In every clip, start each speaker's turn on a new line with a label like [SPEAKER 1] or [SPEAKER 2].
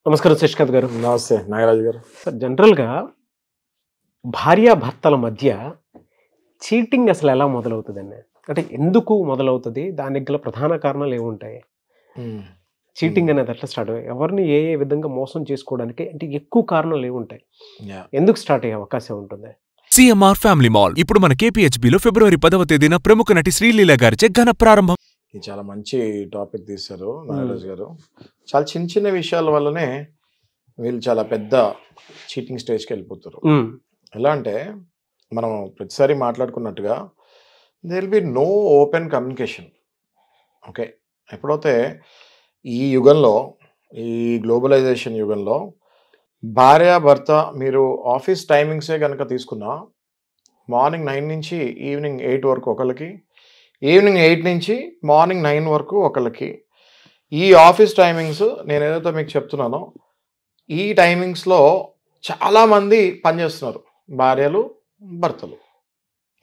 [SPEAKER 1] నమస్కారం శశికాంత్ గారు.
[SPEAKER 2] నమస్తే నాగరాజు గారు.
[SPEAKER 1] సార్, జనరల్‌గా భార్యాభర్తల మధ్య చీటింగ్ అసలు ఎలా మొదలవుతదండి? అంటే ఎందుకు మొదలవుతది? దానికి గల ప్రధాన కారణాలు ఏముంటాయి?
[SPEAKER 2] హ్మ్.
[SPEAKER 1] చీటింగ్ అనేది ఎట్లా స్టార్ట్ ఎవరిని ఏ ఏ విధంగా మోసం చేసుకోవడానికి అంటే ఎక్కువ కారణాలు ఏముంటాయి?
[SPEAKER 2] యాహ్!
[SPEAKER 1] ఎందుకు స్టార్ట్ అయ్యే అవకాశం ఉంటుంది?
[SPEAKER 3] సిఎంఆర్ ఫ్యామిలీ మాల్ ఇప్పుడు మన కేపీహెచ్బీలో ఫిబ్రవరి 10వ తేదీన ప్రముఖ నటి శ్రీలీల గారిచే ఘన ప్రారంభం.
[SPEAKER 2] ఇది చాలా మంచి టాపిక్ తీశారు నాగరాజు గారు. చాలా చిన్న చిన్న విషయాల వల్లనే వీళ్ళు చాలా పెద్ద చీటింగ్ స్టేజ్కి వెళ్ళిపోతారు. ఎలా అంటే మనం ప్రతిసారి మాట్లాడుకున్నట్టుగా there will be no open communication. Okay, ఎప్పుడైతే ఈ యుగంలో, ఈ గ్లోబలైజేషన్ యుగంలో భార్యాభర్త మీరు ఆఫీస్ టైమింగ్సే కనుక తీసుకున్నా, మార్నింగ్ 9 నుంచి ఈవినింగ్ 8 వరకు ఒకళ్ళకి, ఈవినింగ్ 8 నుంచి మార్నింగ్ 9 వరకు ఒకళ్ళకి. ఈ ఆఫీస్ టైమింగ్స్ నేను ఏదైతే మీకు చెప్తున్నానో ఈ టైమింగ్స్లో చాలామంది పనిచేస్తున్నారు, భార్యలు భర్తలు.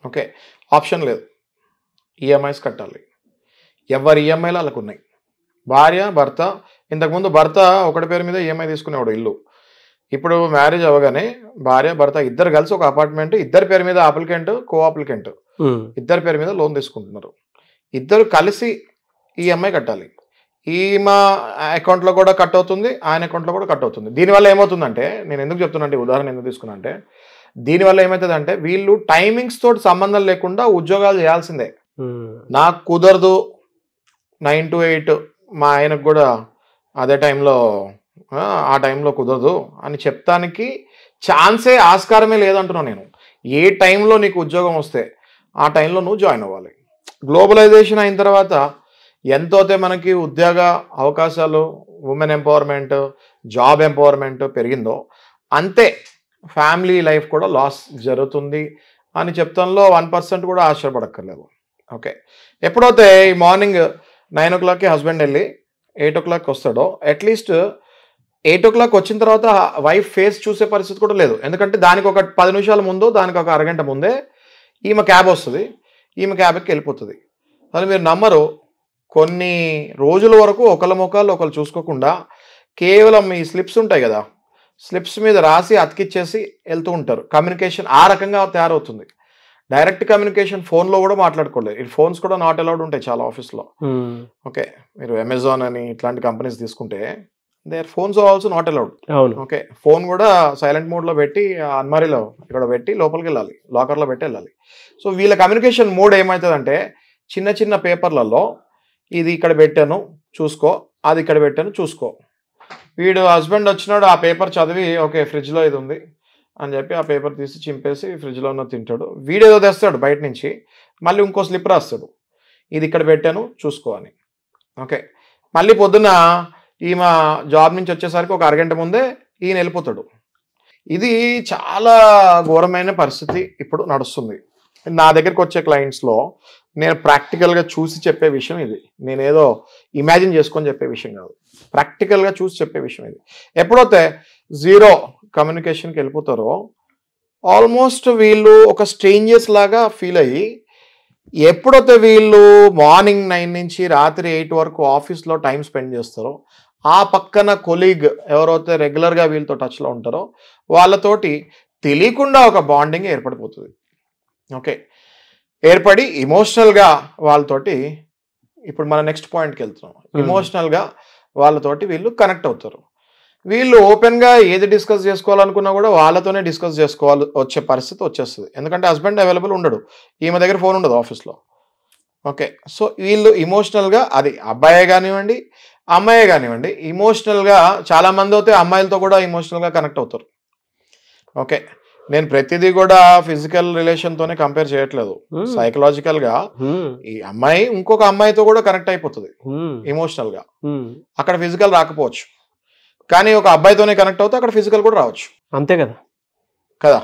[SPEAKER 2] ఓకే, ఆప్షన్ లేదు, ఈఎంఐస్ కట్టాలి. ఎవరి ఈఎంఐలు వాళ్ళకు ఉన్నాయి. భార్య భర్త, ఇంతకుముందు భర్త ఒకటి పేరు మీద ఈఎంఐ తీసుకునేవాడు ఇల్లు. ఇప్పుడు మ్యారేజ్ అవ్వగానే భార్య భర్త ఇద్దరు కలిసి ఒక అపార్ట్మెంట్, ఇద్దరి పేరు మీద అప్లికెంట్, కో అప్లికెంట్, ఇద్దరి పేరు మీద లోన్ తీసుకుంటున్నారు. ఇద్దరు కలిసి ఈఎంఐ కట్టాలి. ఈమె అకౌంట్లో కూడా కట్ అవుతుంది, ఆయన అకౌంట్లో కూడా కట్ అవుతుంది. దీనివల్ల ఏమవుతుందంటే, నేను ఎందుకు చెప్తున్నా, ఉదాహరణ ఎందుకు తీసుకున్నా అంటే, దీనివల్ల ఏమవుతుందంటే వీళ్ళు టైమింగ్స్ తోటి సంబంధం లేకుండా ఉద్యోగాలు చేయాల్సిందే. నాకు కుదరదు 9 to 8, మా ఆయనకు కూడా అదే టైంలో, ఆ టైంలో కుదరదు అని చెప్తానికి ఛాన్సే, ఆస్కారమే లేదంటున్నాను నేను. ఏ టైంలో నీకు ఉద్యోగం వస్తే ఆ టైంలో నువ్వు జాయిన్ అవ్వాలి. గ్లోబలైజేషన్ అయిన తర్వాత ఎంతైతే మనకి ఉద్యోగ అవకాశాలు, ఉమెన్ ఎంపవర్మెంట్, జాబ్ ఎంపవర్మెంట్ పెరిగిందో అంతే ఫ్యామిలీ లైఫ్ కూడా లాస్ జరుగుతుంది అని చెప్తాంలో 1% కూడా ఆశ్చర్యపడక్కర్లేదు. ఓకే, ఎప్పుడైతే ఈ మార్నింగ్ 9 o'clockకి హస్బెండ్ వెళ్ళి 8 o'clock వస్తాడో, అట్లీస్ట్ 8 o'clock వచ్చిన తర్వాత వైఫ్ ఫేస్ చూసే పరిస్థితి కూడా లేదు. ఎందుకంటే దానికి ఒక 10 నిమిషాల ముందు, దానికి ఒక అరగంట ముందే ఈమె క్యాబ్ వస్తుంది, ఈమె క్యాబ్కి వెళ్ళిపోతుంది. అసలు మీరు నమ్మరు, కొన్ని రోజుల వరకు ఒకళ్ళ ముఖాలు ఒకళ్ళు చూసుకోకుండా కేవలం ఈ స్లిప్స్ ఉంటాయి కదా, స్లిప్స్ మీద రాసి అతికిచ్చేసి వెళ్తూ ఉంటారు. కమ్యూనికేషన్ ఆ రకంగా తయారవుతుంది. డైరెక్ట్ కమ్యూనికేషన్ ఫోన్లో కూడా మాట్లాడుకోలేదు. ఈ ఫోన్స్ కూడా నాట్ అలౌడ్ ఉంటాయి చాలా ఆఫీస్లో. ఓకే, మీరు అమెజాన్ అని ఇట్లాంటి కంపెనీస్ తీసుకుంటే their phones also not allowed. Okay, phone కూడా సైలెంట్ మోడ్లో పెట్టి అల్మారీలో ఇక్కడ పెట్టి లోపలికి వెళ్ళాలి, లాకర్లో పెట్టి వెళ్ళాలి. సో వీళ్ళ కమ్యూనికేషన్ మోడ్ ఏమవుతుందంటే, చిన్న చిన్న పేపర్లలో ఇది ఇక్కడ పెట్టాను చూసుకో, అది ఇక్కడ పెట్టాను చూసుకో. వీడు హస్బెండ్ వచ్చినాడు, ఆ పేపర్ చదివి ఓకే ఫ్రిడ్జ్లో ఇది ఉంది అని చెప్పి ఆ పేపర్ తీసి చింపేసి ఫ్రిడ్జ్లో ఉన్న తింటాడు. వీడేదో తెస్తాడు బయట నుంచి, మళ్ళీ ఇంకో స్లిప్ రాస్తాడు, ఇది ఇక్కడ పెట్టాను చూసుకో అని. ఓకే, మళ్ళీ పొద్దున్న ఈమె జాబ్ నుంచి వచ్చేసరికి ఒక అరగంట ముందే ఈయన వెళ్ళిపోతాడు. ఇది చాలా ఘోరమైన పరిస్థితి ఇప్పుడు నడుస్తుంది. నా దగ్గరికి వచ్చే క్లయింట్స్లో నేను ప్రాక్టికల్గా చూసి చెప్పే విషయం ఇది. నేనేదో ఇమాజిన్ చేసుకొని చెప్పే విషయం కాదు, ప్రాక్టికల్గా చూసి చెప్పే విషయం ఇది. ఎప్పుడైతే జీరో కమ్యూనికేషన్కి వెళ్ళిపోతారో ఆల్మోస్ట్ వీళ్ళు ఒక స్ట్రేంజర్స్ లాగా ఫీల్ అయ్యి, ఎప్పుడైతే వీళ్ళు మార్నింగ్ 9 నుంచి రాత్రి 8 వరకు ఆఫీస్లో టైం స్పెండ్ చేస్తారో, ఆ పక్కన కొలీగ్ ఎవరైతే రెగ్యులర్గా వీళ్ళతో టచ్లో ఉంటారో వాళ్ళతోటి తెలియకుండా ఒక బాండింగ్ ఏర్పడిపోతుంది. ఓకే, ఏర్పడి ఇమోషనల్గా వాళ్ళతోటి, ఇప్పుడు మన నెక్స్ట్ పాయింట్కి వెళ్తున్నాం, ఇమోషనల్గా వాళ్ళతోటి వీళ్ళు కనెక్ట్ అవుతారు. వీళ్ళు ఓపెన్గా ఏది డిస్కస్ చేసుకోవాలనుకున్నా కూడా వాళ్ళతోనే డిస్కస్ చేసుకోవాలి వచ్చే పరిస్థితి వచ్చేస్తుంది. ఎందుకంటే హస్బెండ్ అవైలబుల్ ఉండడు, ఈమె దగ్గర ఫోన్ ఉండదు ఆఫీస్లో. ఓకే, సో వీళ్ళు ఇమోషనల్గా, అది అబ్బాయే కానివ్వండి అమ్మాయే కానివ్వండి, ఇమోషనల్గా చాలామంది అయితే అమ్మాయిలతో కూడా ఇమోషనల్గా కనెక్ట్ అవుతారు. ఓకే, నేను ప్రతిదీ కూడా ఫిజికల్ రిలేషన్తోనే కంపేర్ చేయట్లేదు. సైకలాజికల్గా ఈ అమ్మాయి ఇంకొక అమ్మాయితో కూడా కనెక్ట్ అయిపోతుంది ఇమోషనల్గా. అక్కడ ఫిజికల్ రాకపోవచ్చు, కానీ ఒక అబ్బాయితోనే కనెక్ట్ అవుతే అక్కడ ఫిజికల్ కూడా రావచ్చు.
[SPEAKER 1] అంతే కదా
[SPEAKER 2] కదా,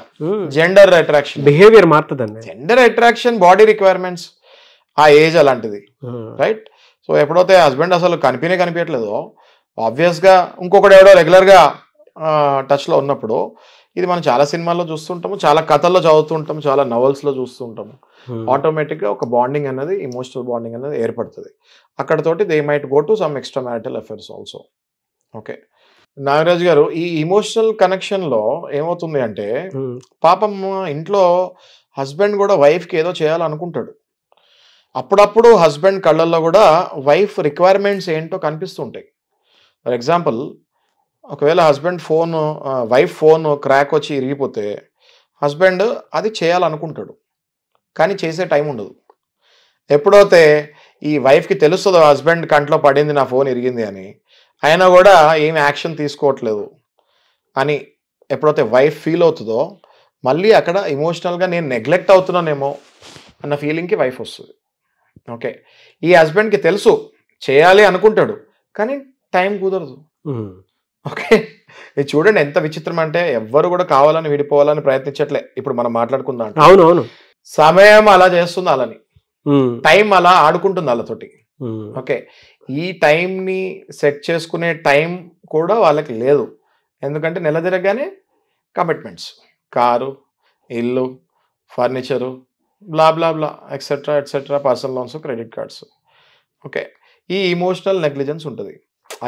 [SPEAKER 2] జెండర్ అట్రాక్షన్,
[SPEAKER 1] బిహేవియర్ మారుతుందండి.
[SPEAKER 2] జెండర్ అట్రాక్షన్, బాడీ రిక్వైర్మెంట్స్, ఆ ఏజ్ అలాంటిది, రైట్? సో ఎప్పుడైతే హస్బెండ్ అసలు కనిపించట్లేదో, ఆబ్వియస్గా ఇంకొకటి ఎవడో రెగ్యులర్గా టచ్లో ఉన్నప్పుడు, ఇది మనం చాలా సినిమాల్లో చూస్తుంటాము, చాలా కథల్లో చదువుతుంటాము, చాలా నవల్స్లో చూస్తుంటాము. ఆటోమేటిక్గా ఒక బాండింగ్ అనేది, ఇమోషనల్ బాండింగ్ అనేది ఏర్పడుతుంది. అక్కడతోటి they might go to some extra marital affairs also. Okay, Nagaraju గారు, ఈ ఇమోషనల్ కనెక్షన్లో ఏమవుతుంది అంటే పాపం ఇంట్లో హస్బెండ్ కూడా వైఫ్కి ఏదో చేయాలనుకుంటాడు. అప్పుడప్పుడు హస్బెండ్ కళ్ళల్లో కూడా వైఫ్ రిక్వైర్మెంట్స్ ఏంటో కనిపిస్తుంటాయి. ఫర్ ఎగ్జాంపుల్, ఒకవేళ వైఫ్ ఫోన్ క్రాక్ వచ్చి ఇరిగిపోతే హస్బెండ్ అది చేయాలనుకుంటాడు, కానీ చేసే టైం ఉండదు. ఎప్పుడైతే ఈ వైఫ్కి తెలుస్తుందో హస్బెండ్ కంట్లో పడింది నా ఫోన్ ఇరిగింది అని, అయినా కూడా ఏమి యాక్షన్ తీసుకోవట్లేదు అని ఎప్పుడైతే వైఫ్ ఫీల్ అవుతుందో, మళ్ళీ అక్కడ ఇమోషనల్గా నేను నెగ్లెక్ట్ అవుతున్నానేమో అన్న ఫీలింగ్కి వైఫ్ వస్తుంది. ఓకే, ఈ హస్బెండ్కి తెలుసు చేయాలి అనుకుంటాడు, కానీ టైం కుదరదు. ఓకే, ఇది చూడండి ఎంత విచిత్రం అంటే, ఎవ్వరు కూడా కావాలని విడిపోవాలని ప్రయత్నించట్లే. ఇప్పుడు మనం మాట్లాడుకుందాం,
[SPEAKER 1] అవునవును,
[SPEAKER 2] సమయం అలా చేస్తుంది, అలాని టైం అలా ఆడుకుంటుంది వాళ్ళతోటి. ఓకే, ఈ టైంని సెట్ చేసుకునే టైం కూడా వాళ్ళకి లేదు. ఎందుకంటే నెల తిరగగానే కమిట్మెంట్స్, కారు, ఇల్లు, furniture, blah blah blah etcetera etcetera, personal loans, credit cards. Okay, ఈ ఇమోషనల్ నెగ్లిజెన్స్ ఉంటుంది.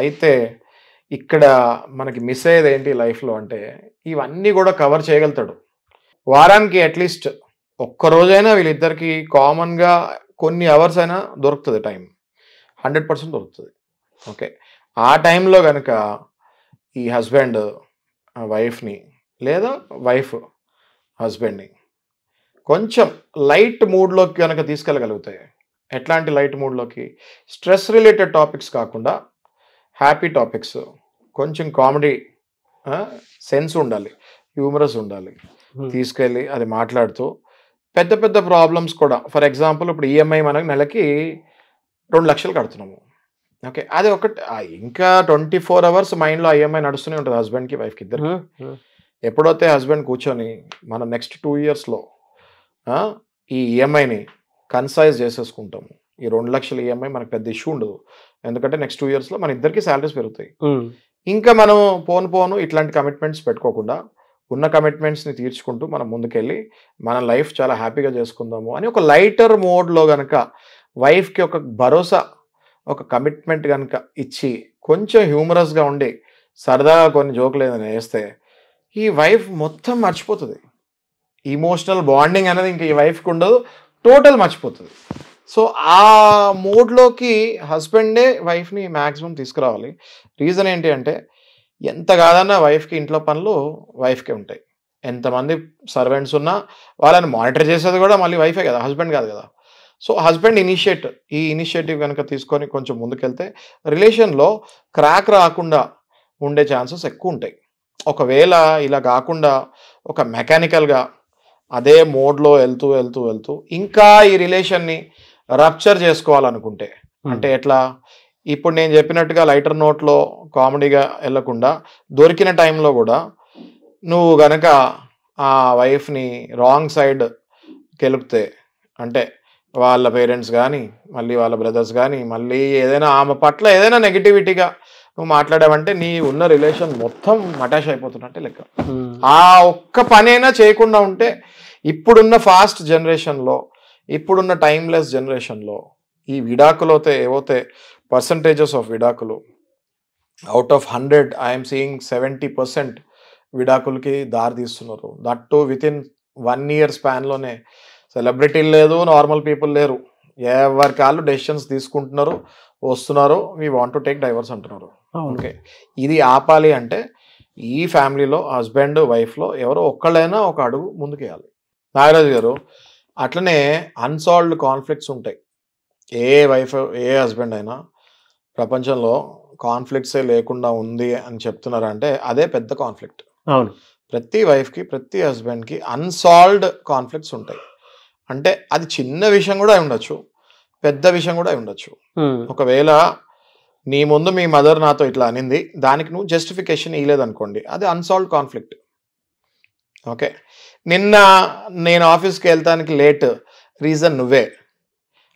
[SPEAKER 2] అయితే ఇక్కడ మనకి మిస్ అయ్యేది ఏంటి లైఫ్లో అంటే, ఇవన్నీ కూడా కవర్ చేయగలుగుతాడు. వారానికి అట్లీస్ట్ ఒక్కరోజైనా వీళ్ళిద్దరికి కామన్గా కొన్ని అవర్స్ అయినా దొరుకుతుంది టైం, 100% దొరుకుతుంది. ఓకే, ఆ టైంలో కనుక ఈ హస్బెండ్ వైఫ్ని లేదా వైఫ్ హస్బెండ్ని కొంచెం లైట్ మూడ్లోకి కనుక తీసుకెళ్ళగలుగుతాయి. ఎట్లాంటి లైట్ మూడ్లోకి? స్ట్రెస్ రిలేటెడ్ టాపిక్స్ కాకుండా హ్యాపీ టాపిక్స్, కొంచెం కామెడీ సెన్స్ ఉండాలి, హ్యూమరస్ ఉండాలి, తీసుకెళ్ళి అది మాట్లాడుతూ పెద్ద పెద్ద ప్రాబ్లమ్స్ కూడా. ఫర్ ఎగ్జాంపుల్, ఇప్పుడు ఈఎంఐ మనకు నెలకి 2 లక్షలు కడుతున్నాము. ఓకే, అది ఒకటి. ఇంకా 24 hours మైండ్లో ఈఎంఐ నడుస్తూనే ఉంటుంది హస్బెండ్కి వైఫ్కి ఇద్దరు. ఎప్పుడైతే హస్బెండ్ కూర్చొని మనం నెక్స్ట్ 2 yearsలో ఈ ఈఎంఐని కన్సైజ్ చేసేసుకుంటాము, ఈ 2 లక్షల ఈఎంఐ మనకు పెద్ద ఇష్యూ ఉండదు. ఎందుకంటే నెక్స్ట్ 2 yearsలో మన ఇద్దరికి శాలరీస్ పెరుగుతాయి. ఇంకా మనం పోను ఇట్లాంటి కమిట్మెంట్స్ పెట్టుకోకుండా ఉన్న కమిట్మెంట్స్ని తీర్చుకుంటూ మనం ముందుకెళ్ళి మన లైఫ్ చాలా హ్యాపీగా చేసుకుందాము అని ఒక లైటర్ మోడ్లో కనుక వైఫ్కి ఒక భరోసా, ఒక కమిట్మెంట్ కనుక ఇచ్చి కొంచెం హ్యూమరస్గా ఉండి సరదాగా కొన్ని జోకులు ఏదైనా వేస్తే ఈ వైఫ్ మొత్తం మర్చిపోతుంది. ఇమోషనల్ బాండింగ్ అనేది ఇంకా ఈ వైఫ్కి ఉండదు, టోటల్ మర్చిపోతుంది. సో ఆ మూడ్లోకి హస్బెండే వైఫ్ని మ్యాక్సిమం తీసుకురావాలి. రీజన్ ఏంటి అంటే, ఎంత కాదన్నా వైఫ్కి ఇంట్లో పనులు వైఫ్కే ఉంటాయి. ఎంతమంది సర్వెంట్స్ ఉన్నా వాళ్ళని మానిటర్ చేసేది కూడా మళ్ళీ వైఫే కదా, హస్బెండ్ కాదు కదా. సో హస్బెండ్ ఈ ఇనిషియేటివ్ కనుక తీసుకొని కొంచెం ముందుకెళ్తే రిలేషన్లో క్రాక్ రాకుండా ఉండే ఛాన్సెస్ ఎక్కువ ఉంటాయి. ఒకవేళ ఇలా కాకుండా ఒక మెకానికల్గా అదే మోడ్లో వెళ్తూ ఇంకా ఈ రిలేషన్ని రప్చర్ చేసుకోవాలనుకుంటే, అంటే ఎట్లా, ఇప్పుడు నేను చెప్పినట్టుగా లైటర్ నోట్లో కామెడీగా వెళ్ళకుండా దొరికిన టైంలో కూడా నువ్వు గనక ఆ వైఫ్ని రాంగ్ సైడ్ కెలిపితే, అంటే వాళ్ళ పేరెంట్స్ కానీ మళ్ళీ వాళ్ళ బ్రదర్స్ కానీ మళ్ళీ ఏదైనా ఆమె పట్ల ఏదైనా నెగిటివిటీగా నువ్వు మాట్లాడావంటే నీ ఉన్న రిలేషన్ మొత్తం అటాచ్ అయిపోతున్నట్టే లెక్క. ఆ ఒక్క పనైనా చేయకుండా ఉంటే ఇప్పుడున్న ఫాస్ట్ జనరేషన్లో, ఇప్పుడున్న టైమ్లెస్ జనరేషన్లో ఈ విడాకులు ఏవైతే పర్సంటేజెస్ ఆఫ్ విడాకులు, అవుట్ ఆఫ్ 100 ఐఎమ్ సీయింగ్ 70% విడాకులకి దారి తీస్తున్నారు. That to within 1 year స్పాన్లోనే. సెలబ్రిటీలు లేదు, నార్మల్ పీపుల్ లేరు, ఎవరి కాళ్ళు డెసిషన్స్ తీసుకుంటున్నారు, వస్తున్నారు, we want to take divorce అంటున్నారు. ఓకే, ఇది ఆపాలి అంటే ఈ ఫ్యామిలీలో హస్బెండ్ వైఫ్లో ఎవరో ఒక్కళ్ళైనా ఒక అడుగు ముందుకేయాలి. నాగరాజు గారు, అట్లనే అన్సాల్వ్డ్ కాన్ఫ్లిక్ట్స్ ఉంటాయి. ఏ హస్బెండ్ అయినా ప్రపంచంలో కాన్ఫ్లిక్ట్సే లేకుండా ఉంది అని చెప్తున్నారంటే అదే పెద్ద కాన్ఫ్లిక్ట్.
[SPEAKER 1] అవును,
[SPEAKER 2] ప్రతి వైఫ్కి ప్రతి హస్బెండ్కి అన్సాల్వ్డ్ కాన్ఫ్లిక్ట్స్ ఉంటాయి. అంటే అది చిన్న విషయం కూడా అయి ఉండొచ్చు, పెద్ద విషయం కూడా అయి ఉండొచ్చు. ఒకవేళ నీ ముందు మీ మదర్ నాతో ఇట్లా అనింది, దానికి నువ్వు జస్టిఫికేషన్ ఇవ్వలేదనుకోండి, అది అన్సాల్వ్డ్ కాన్ఫ్లిక్ట్. ఓకే, నిన్న నేను ఆఫీస్కి వెళ్తానికి లేట్, రీజన్ నువ్వే,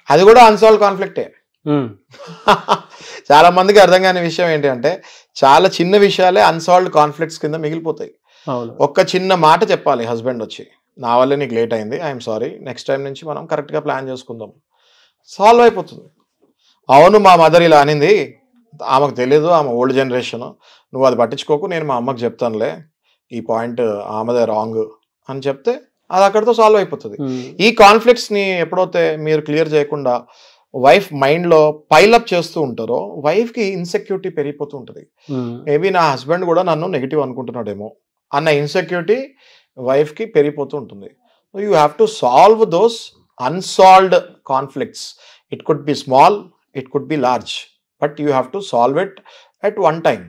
[SPEAKER 2] అది కూడా అన్సాల్వ్డ్ కాన్ఫ్లిక్టే. చాలా మందికి అర్థం కాని విషయం ఏంటి అంటే, చాలా చిన్న విషయాలే అన్సాల్వ్డ్ కాన్ఫ్లిక్ట్స్ కింద మిగిలిపోతాయి. ఒక్క చిన్న మాట చెప్పాలి హస్బెండ్ వచ్చి, నా వల్లే నీకు లేట్ అయింది, ఐఎమ్ సారీ, నెక్స్ట్ టైం నుంచి మనం కరెక్ట్గా ప్లాన్ చేసుకుందాం, సాల్వ్ అయిపోతుంది. అవును, మా మదర్ ఇలా అనింది, ఆమెకు తెలియదు, ఆమె ఓల్డ్ జనరేషన్, నువ్వు అది పట్టించుకోకు, నేను మా అమ్మకి చెప్తానులే, ఈ పాయింట్ ఆమెదే రాంగ్ అని చెప్తే అది అక్కడితో సాల్వ్ అయిపోతుంది. ఈ కాన్ఫ్లిక్ట్స్ని ఎప్పుడైతే మీరు క్లియర్ చేయకుండా వైఫ్ మైండ్లో పైలప్ చేస్తూ ఉంటారో వైఫ్కి ఇన్సెక్యూరిటీ పెరిగిపోతూ ఉంటుంది. మేబీ నా హస్బెండ్ కూడా నన్ను నెగిటివ్ అనుకుంటున్నాడేమో అన్న ఇన్సెక్యూరిటీ వైఫ్కి పెరిగిపోతూ ఉంటుంది. You have to solve those unsolved conflicts. It could be small, it could be large, but you have to solve it at one time.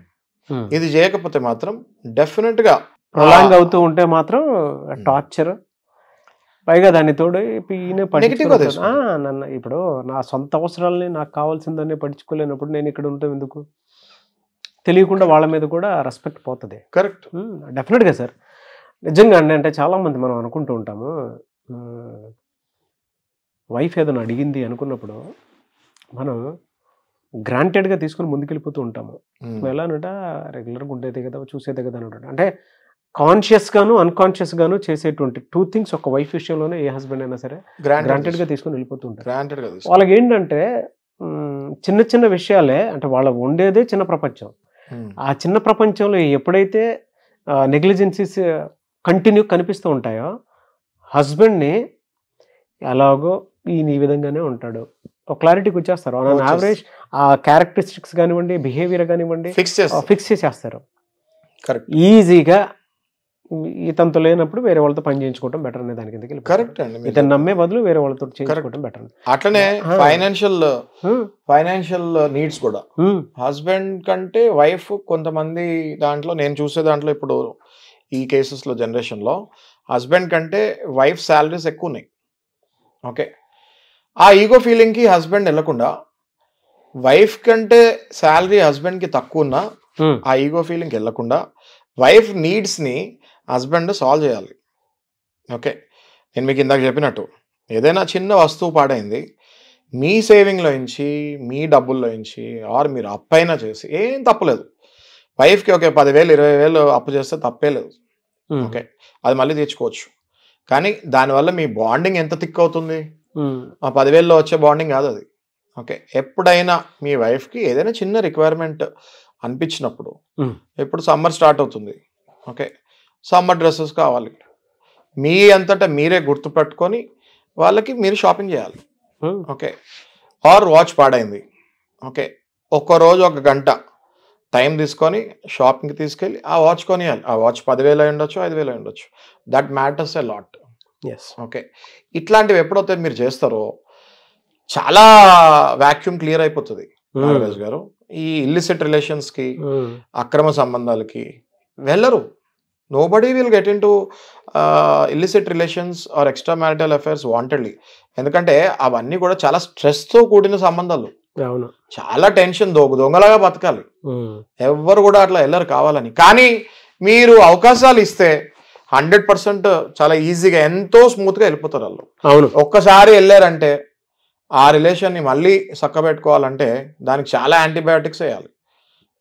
[SPEAKER 2] ఇది చేయకపోతే మాత్రం డెఫినెట్గా
[SPEAKER 1] ప్రొలాంగ్ అవుతూ ఉంటే మాత్రం టార్చర్, పైగా దాన్ని తోడు నన్ను ఇప్పుడు నా సొంత అవసరాలని నాకు కావాల్సిందనే పట్టించుకోలేనప్పుడు నేను ఇక్కడ ఉంటాం ఎందుకు? తెలియకుండా వాళ్ళ మీద కూడా రెస్పెక్ట్ పోతుంది.
[SPEAKER 2] కరెక్ట్,
[SPEAKER 1] డెఫినెట్గా సార్. నిజంగా అండి, అంటే చాలామంది మనం అనుకుంటూ ఉంటాము, వైఫ్ ఏదైనా అడిగింది అనుకున్నప్పుడు మనం గ్రాంటెడ్గా తీసుకుని ముందుకెళ్ళిపోతూ ఉంటాము. ఎలానంట రెగ్యులర్గా ఉండేదే కదా, చూసేదే కదా అని అంటే కాన్షియస్గాను అన్కాన్షియస్గాను చేసేటువంటి 2 థింగ్స్ ఒక వైఫ్ విషయంలోనే ఏ హస్బెండ్ అయినా సరే గ్రాంటెడ్గా తీసుకుని వెళ్ళిపోతూ ఉంటారు. వాళ్ళకి ఏంటంటే చిన్న చిన్న విషయాలే, అంటే వాళ్ళ ఉండేదే చిన్న ప్రపంచం. ఆ చిన్న ప్రపంచంలో ఎప్పుడైతే నెగ్లిజెన్సీస్ కంటిన్యూ కనిపిస్తూ ఉంటాయో హస్బెండ్ని ఎలాగో ఈయన ఈ విధంగానే ఉంటాడు ఒక క్లారిటీకి వచ్చేస్తారు. ఆన్ యావరేజ్ ఆ క్యారెక్టరిస్టిక్స్ కానివ్వండి, బిహేవియర్ కానివ్వండి ఫిక్స్ చేసేస్తారు. ఈజీగా ఇతనితో లేనప్పుడు వేరే వాళ్ళతో పని చేయించుకోవడం బెటర్ అనే దాని కిందకి. కరెక్ట్ అండి, ఇతను నమ్మే బదులు వేరే వాళ్ళతో చేయించుకోవడం బెటర్.
[SPEAKER 2] అట్లనే ఫైనాన్షియల్ నీడ్స్ కూడా హస్బెండ్ కంటే వైఫ్ కొంతమంది దాంట్లో నేను చూసే దాంట్లో ఇప్పుడు ఈ కేసెస్లో జనరేషన్లో హస్బెండ్ కంటే వైఫ్ శాలరీస్ ఎక్కువ ఉన్నాయి. ఓకే, ఆ ఈగో ఫీలింగ్కి హస్బెండ్ వెళ్ళకుండా వైఫ్ కంటే శాలరీ హస్బెండ్కి తక్కువ ఉన్నా ఆ ఈగో ఫీలింగ్కి వెళ్ళకుండా వైఫ్ నీడ్స్ని హస్బెండ్ సాల్వ్ చేయాలి. ఓకే, నేను మీకు ఇందాక చెప్పినట్టు ఏదైనా చిన్న వస్తువు పాడైంది, మీ సేవింగ్లో నుంచి మీ డబ్బుల్లో నుంచి ఆర్ మీరు అప్పైనా చేసి ఏం తప్పలేదు. వైఫ్కి ఓకే 10,000 20,000 అప్పు చేస్తే తప్పే లేదు. ఓకే, అది మళ్ళీ తీర్చుకోవచ్చు. కానీ దానివల్ల మీ బాండింగ్ ఎంత థిక్ అవుతుంది? ఆ 10,000లో వచ్చే బాండింగ్ కాదు అది. ఓకే, ఎప్పుడైనా మీ వైఫ్కి ఏదైనా చిన్న రిక్వైర్మెంట్ అనిపించినప్పుడు, ఇప్పుడు సమ్మర్ స్టార్ట్ అవుతుంది, ఓకే, సమ్మర్ డ్రెస్సెస్ కావాలి, మీ అంతటా మీరే గుర్తుపెట్టుకొని వాళ్ళకి మీరు షాపింగ్ చేయాలి. ఓకే, ఆర్ వాచ్ పాడైంది, ఓకే, ఒక్కరోజు 1 గంట టైం తీసుకొని షాపింగ్కి తీసుకెళ్ళి ఆ వాచ్ కొనియాలి. ఆ వాచ్ 10,000 అయి ఉండొచ్చు, 5,000 అయి ఉండొచ్చు. That matters a lot. Okay, ఇట్లాంటివి ఎప్పుడైతే మీరు చేస్తారో చాలా వాక్యూమ్ క్లియర్ అయిపోతుంది నాగరాజ్ గారు. ఈ ఇల్లిసిట్ రిలేషన్స్కి, అక్రమ సంబంధాలకి వెళ్ళరు. Nobody will get in to illicit relations are extra marital affairs wantedly. ఎందుకంటే అవన్నీ కూడా చాలా స్ట్రెస్తో కూడిన సంబంధాలు, చాలా టెన్షన్, దొంగలాగా బతకాలి. ఎవరు కూడా అట్లా వెళ్ళరు కావాలని. కానీ మీరు అవకాశాలు ఇస్తే 100% చాలా ఈజీగా ఎంతో స్మూత్గా వెళ్ళిపోతారు వాళ్ళు. అవును, ఒక్కసారి వెళ్ళారంటే ఆ రిలేషన్ని మళ్ళీ చక్కబెట్టుకోవాలంటే దానికి చాలా యాంటీబయాటిక్స్ వేయాలి.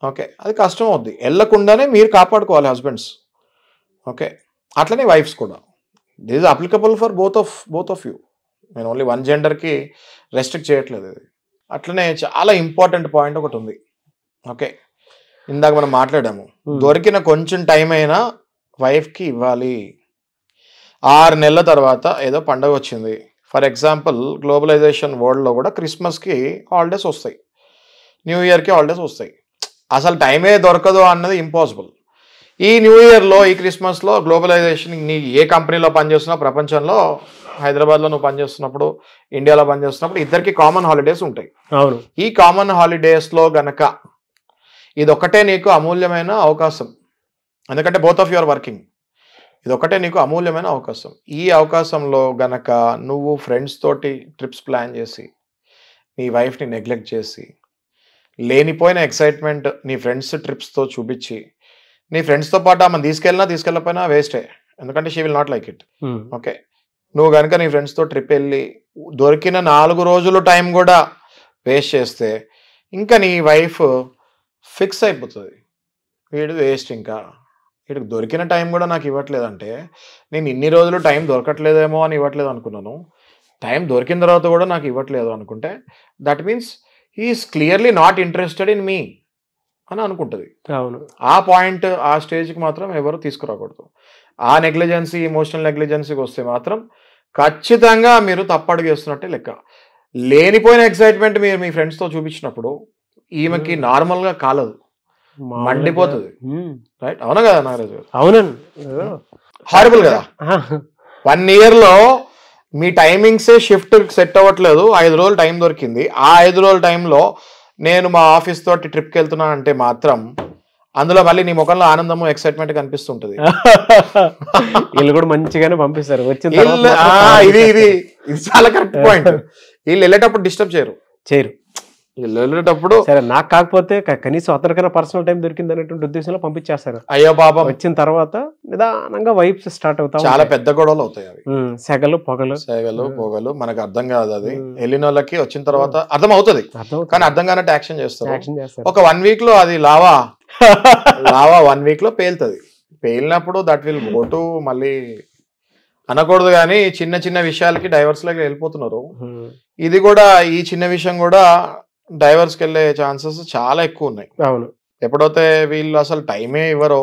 [SPEAKER 2] ఓకే, అది కష్టం అవుద్ది. వెళ్ళకుండానే మీరు కాపాడుకోవాలి హస్బెండ్స్. ఓకే, అట్లనే వైఫ్స్ కూడా. This is applicable for both of you. నేను ఓన్లీ వన్ జెండర్కి రెస్ట్రిక్ట్ చేయట్లేదు ఇది. అట్లనే చాలా ఇంపార్టెంట్ పాయింట్ ఒకటి ఉంది. ఓకే, ఇందాక మనం మాట్లాడాము, దొరికిన కొంచెం టైం అయినా వైఫ్కి ఇవ్వాలి. 6 నెలల తర్వాత ఏదో పండగ వచ్చింది, ఫర్ ఎగ్జాంపుల్ గ్లోబలైజేషన్ వరల్డ్లో కూడా క్రిస్మస్కి హాలిడేస్ వస్తాయి, న్యూ ఇయర్కి హాలిడేస్ వస్తాయి. అసలు టైమే దొరకదు అన్నది ఇంపాసిబుల్. ఈ న్యూ ఇయర్లో, ఈ క్రిస్మస్లో గ్లోబలైజేషన్, నీ ఏ కంపెనీలో పనిచేస్తున్నా ప్రపంచంలో, హైదరాబాద్లో నువ్వు పనిచేస్తున్నప్పుడు, ఇండియాలో పనిచేస్తున్నప్పుడు ఇద్దరికి కామన్ హాలిడేస్ ఉంటాయి. అవును, ఈ కామన్ హాలిడేస్లో గనక ఇదొక్కటే నీకు అమూల్యమైన అవకాశం. ఎందుకంటే both of you are working. ఇదొక్కటే నీకు అమూల్యమైన అవకాశం. ఈ అవకాశంలో గనక నువ్వు ఫ్రెండ్స్ తోటి ట్రిప్స్ ప్లాన్ చేసి, నీ వైఫ్ని నెగ్లెక్ట్ చేసి, లేనిపోయిన ఎక్సైట్మెంట్ నీ ఫ్రెండ్స్ ట్రిప్స్తో చూపించి, నీ ఫ్రెండ్స్తో పాటు ఆమె తీసుకెళ్ళకపోయినా వేస్టే, ఎందుకంటే she will not like it. Okay, నువ్వు కనుక నీ ఫ్రెండ్స్తో ట్రిప్ వెళ్ళి దొరికిన 4 రోజులు టైం కూడా వేస్ట్ చేస్తే ఇంకా నీ వైఫ్ ఫిక్స్ అయిపోతుంది, వీడు వేస్ట్, ఇంకా వీడికి దొరికిన టైం కూడా నాకు ఇవ్వట్లేదంటే నేను ఇన్ని రోజులు టైం దొరకట్లేదేమో అని ఇవ్వట్లేదు అనుకున్నాను, టైం దొరికిన తర్వాత కూడా నాకు ఇవ్వట్లేదు అనుకుంటే that means he's clearly not interested in me అని అనుకుంటుంది.
[SPEAKER 1] అవును.
[SPEAKER 2] ఆ పాయింట్ ఆ స్టేజ్కి మాత్రం ఎవరు తీసుకురాకూడదు. ఆ నెగ్లిజెన్సీ, ఎమోషనల్ నెగ్లిజెన్సీకి వస్తే మాత్రం ఖచ్చితంగా మీరు తప్పడుగు వేస్తున్నట్టే లెక్క. లేనిపోయిన ఎక్సైట్మెంట్ మీరు మీ ఫ్రెండ్స్తో చూపించినప్పుడు ఈమెకి నార్మల్గా కాలదు, మండిపోతుంది. రైట్, అవునా కదా నాగరాజు గారు?
[SPEAKER 1] అవునండి,
[SPEAKER 2] హారబుల్ కదా. 1 yearలో మీ టైమింగ్సే షిఫ్ట్ సెట్ అవ్వట్లేదు, 5 రోజులు టైం దొరికింది. ఆ 5 రోజుల టైంలో నేను మా ఆఫీస్ తోటి ట్రిప్కి వెళ్తున్నా అంటే మాత్రం అందులో మళ్ళీ నీ ముఖంలో ఆనందము, ఎక్సైట్మెంట్ కనిపిస్తుంటది.
[SPEAKER 1] వీళ్ళు కూడా మంచిగానే పంపిస్తారు.
[SPEAKER 2] ఇది చాలా కరెక్ట్ పాయింట్. వీళ్ళు వెళ్ళేటప్పుడు డిస్టర్బ్ చేయరు. వీళ్ళు వెళ్ళేటప్పుడు
[SPEAKER 1] సరే నాకు కాకపోతే కనీసం అతనికైనా పర్సనల్ టైం దొరికింది అనేటువంటి ఉద్దేశంలో పంపించేస్తారు.
[SPEAKER 2] అయ్యో పాపం,
[SPEAKER 1] వచ్చిన తర్వాత నిదానంగా వైబ్స్ స్టార్ట్ అవుతా,
[SPEAKER 2] చాలా పెద్ద గొడవలు అవుతాయి అవి.
[SPEAKER 1] సెగలు
[SPEAKER 2] పొగలు మనకు అర్థం కాదు. అది వెళ్ళిన వాళ్ళకి వచ్చిన తర్వాత అర్థం అవుతుంది, కానీ అర్థం కానట్టు యాక్షన్ చేస్తారు. ఒక 1 week లో అది లావా 1 week లో పేలుతుంది. పేలినప్పుడు దట్ విల్ గో టు మళ్ళీ అనకూడదు, కానీ చిన్న చిన్న విషయాలకి డైవర్స్ లాగా వెళ్ళిపోతున్నారు. ఇది కూడా, ఈ చిన్న విషయం కూడా డైవర్స్కి వెళ్ళే ఛాన్సెస్ చాలా ఎక్కువ ఉన్నాయి.
[SPEAKER 1] అవును.
[SPEAKER 2] ఎప్పుడైతే వీళ్ళు అసలు టైమే ఇవ్వరో,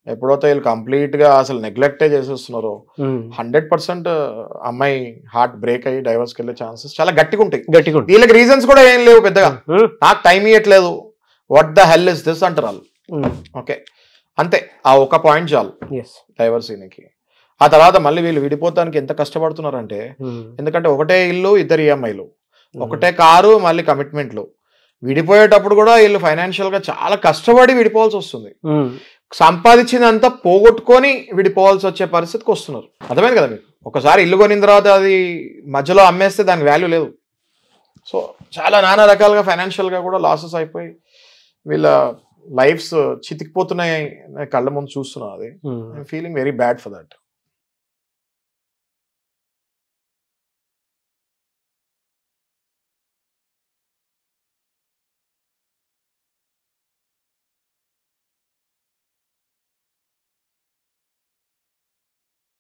[SPEAKER 2] ఎప్పుడైతే వీళ్ళు కంప్లీట్ గా అసలు నెగ్లెక్టే చేసేస్తున్నారో 100% అమ్మాయి హార్ట్ బ్రేక్ అయ్యి డైవర్స్కి వెళ్ళే ఛాన్సెస్ చాలా గట్టిగా ఉంటాయి. వీళ్ళకి రీజన్స్ కూడా ఏం లేవు పెద్దగా. నాకు టైం ఇవ్వట్లేదు, what the hell is this అంటారు వాళ్ళు. ఓకే, అంతే, ఆ ఒక పాయింట్ చాలు డైవర్స్ ఈయనకి. ఆ తర్వాత మళ్ళీ వీళ్ళు విడిపోతానికి ఎంత కష్టపడుతున్నారంటే, ఎందుకంటే ఒకటే ఇల్లు, 2 EMIలు, ఒకటే కారు, మళ్ళీ కమిట్మెంట్లు. విడిపోయేటప్పుడు కూడా వీళ్ళు ఫైనాన్షియల్ గా చాలా కష్టపడి విడిపోవాల్సి వస్తుంది. సంపాదించిందంతా పోగొట్టుకొని విడిపోవాల్సి వచ్చే పరిస్థితికి వస్తున్నారు. అర్థమైంది కదా మీకు? ఒకసారి ఇల్లు కొనిన తర్వాత అది మధ్యలో అమ్మేస్తే దానికి వాల్యూ లేదు. సో చాలా నానా రకాలుగా ఫైనాన్షియల్ గా కూడా లాసెస్ అయిపోయి వీళ్ళ లైఫ్స్ చితికిపోతున్నాయి కళ్ళ ముందు చూస్తున్నాం. అది I'm feeling very bad for that.